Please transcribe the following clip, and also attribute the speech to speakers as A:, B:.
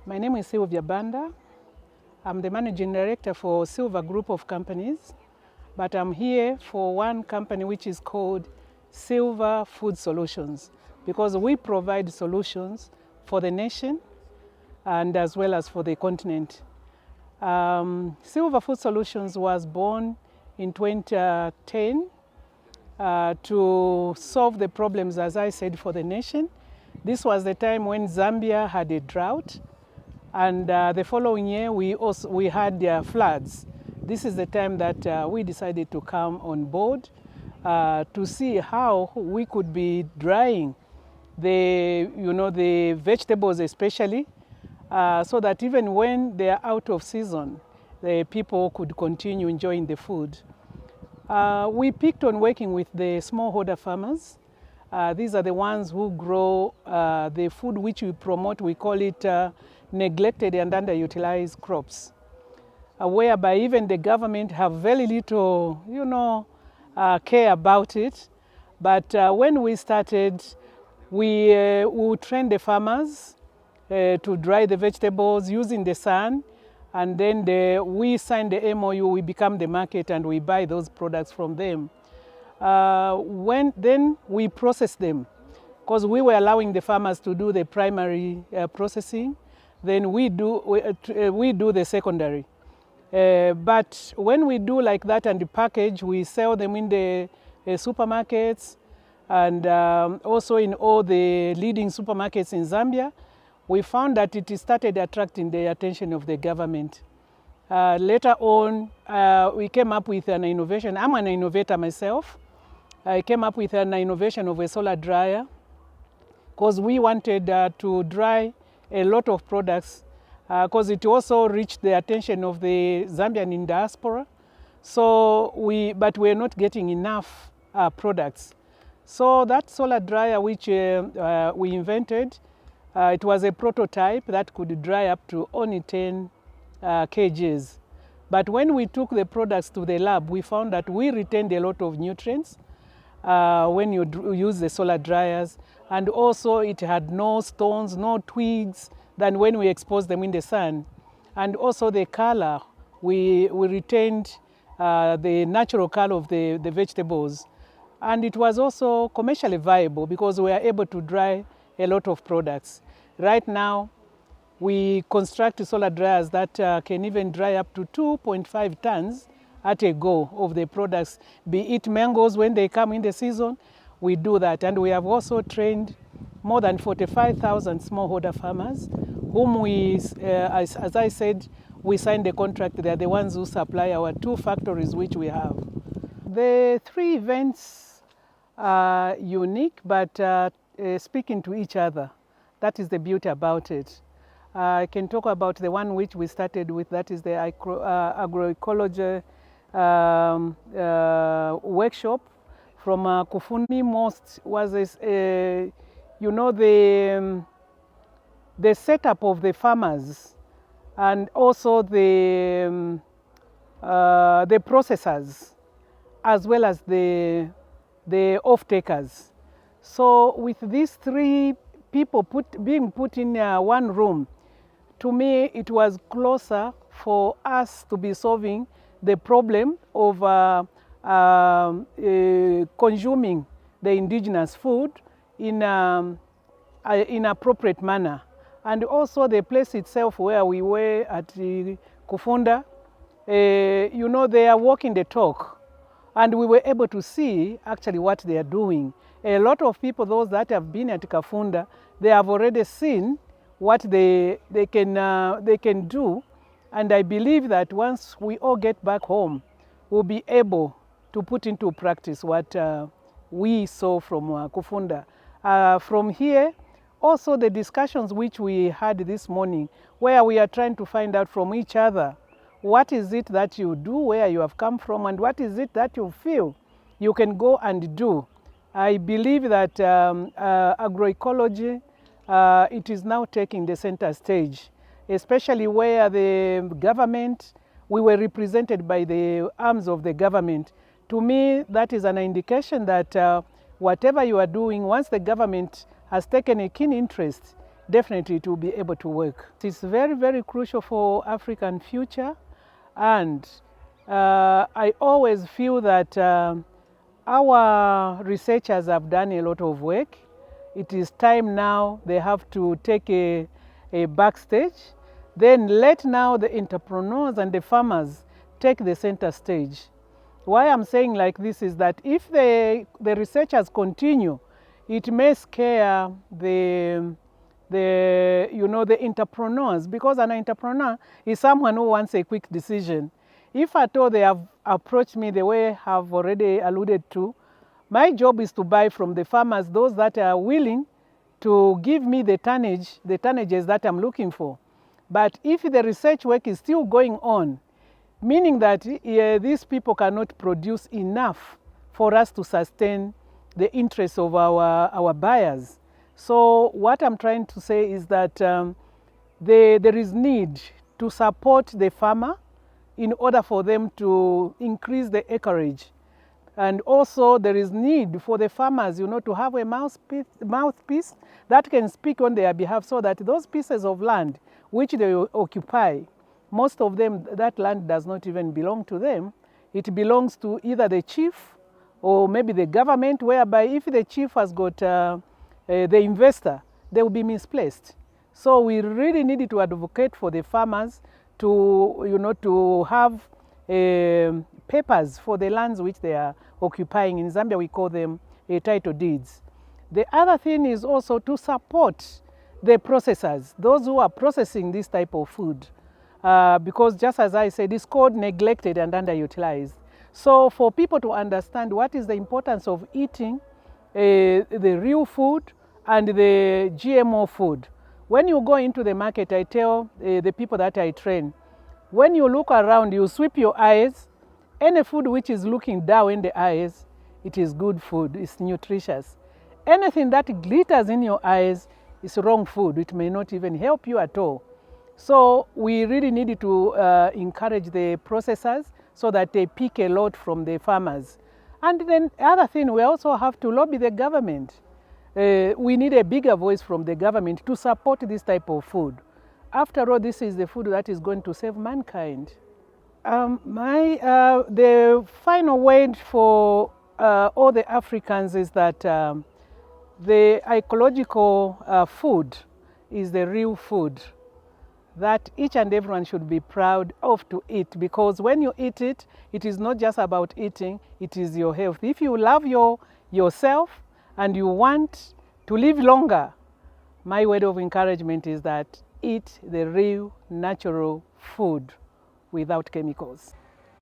A: My name is Sylvia Banda. I'm the managing director for Sylva group of companies, but I'm here for one company which is called Sylva Food Solutions, because we provide solutions for the nation and as well as for the continent. Sylva Food Solutions was born in 2010 to solve the problems, as I said, for the nation. This was the time when Zambia had a drought, and the following year we had floods. This is the time that we decided to come on board to see how we could be drying the vegetables especially, so that even when they are out of season, the people could continue enjoying the food. We picked on working with the smallholder farmers. These are the ones who grow the food which we promote. We call it neglected and underutilized crops, whereby even the government have very little, care about it. But when we started, we trained the farmers to dry the vegetables using the sun, and then we sign the MOU, we become the market, and we buy those products from them. Then we process them, because we were allowing the farmers to do the primary processing. Then we do the secondary. But when we do like that and the package, we sell them in the supermarkets and also in all the leading supermarkets in Zambia. We found that it started attracting the attention of the government. Later on, we came up with an innovation. I'm an innovator myself. I came up with an innovation of a solar dryer, because we wanted to dry a lot of products, because it also reached the attention of the Zambian in diaspora. But we're not getting enough products. So that solar dryer which we invented, it was a prototype that could dry up to only 10 kgs. But when we took the products to the lab, we found that we retained a lot of nutrients when you use the solar dryers, and also it had no stones, no twigs than when we exposed them in the sun. And also the color, we retained the natural color of the vegetables. And it was also commercially viable, because we are able to dry a lot of products. Right now, we construct solar dryers that can even dry up to 2.5 tons at a go of the products. Be it mangoes when they come in the season, we do that. And we have also trained more than 45,000 smallholder farmers, whom we, as I said, we signed the contract. They are the ones who supply our 2 factories which we have. The 3 events are unique, but speaking to each other. That is the beauty about it. I can talk about the one which we started with, that is the Agroecological workshop from Kufunda. Most was the setup of the farmers, and also the processors, as well as the off-takers. So with these 3 people being put in one room, to me it was closer for us to be solving the problem of consuming the indigenous food in appropriate manner. And also the place itself where we were at Kufunda, they are walking the talk. And we were able to see actually what they are doing. A lot of people, those that have been at Kufunda, they have already seen what they can do. And I believe that once we all get back home, we'll be able to put into practice what we saw from Kufunda. From here, also the discussions which we had this morning, where we are trying to find out from each other, what is it that you do, where you have come from, and what is it that you feel you can go and do. I believe that agroecology, it is now taking the center stage, especially where the government, we were represented by the arms of the government. To me, that is an indication that whatever you are doing, once the government has taken a keen interest, definitely it will be able to work. It's very, very crucial for African future, and I always feel that our researchers have done a lot of work. It is time now they have to take a backstage. Then let now the entrepreneurs and the farmers take the center stage. Why I'm saying like this is that if the researchers continue, it may scare the entrepreneurs, because an entrepreneur is someone who wants a quick decision. If at all they have approached me the way I have already alluded to, my job is to buy from the farmers, those that are willing to give me the tonnages that I'm looking for. But if the research work is still going on, meaning that these people cannot produce enough for us to sustain the interests of our buyers. So what I'm trying to say is that there is need to support the farmer in order for them to increase the acreage. And also there is need for the farmers, to have a mouthpiece that can speak on their behalf, so that those pieces of land which they occupy, most of them, that land does not even belong to them. It belongs to either the chief or maybe the government, whereby if the chief has got the investor, they will be misplaced. So we really need to advocate for the farmers to, to have papers for the lands which they are occupying. In Zambia, we call them title deeds. The other thing is also to support the processors, those who are processing this type of food. Because just as I said, it's called neglected and underutilized. So for people to understand what is the importance of eating the real food and the GMO food. When you go into the market, I tell the people that I train, when you look around, you sweep your eyes. Any food which is looking down in the eyes, it is good food, it's nutritious. Anything that glitters in your eyes is wrong food. It may not even help you at all. So we really need to encourage the processors so that they pick a lot from the farmers. And then the other thing, we also have to lobby the government. We need a bigger voice from the government to support this type of food. After all, this is the food that is going to save mankind. The final word for all the Africans is that the ecological food is the real food that each and everyone should be proud of to eat, because when you eat it, it is not just about eating, it is your health. If you love yourself and you want to live longer, my word of encouragement is that eat the real natural food without chemicals.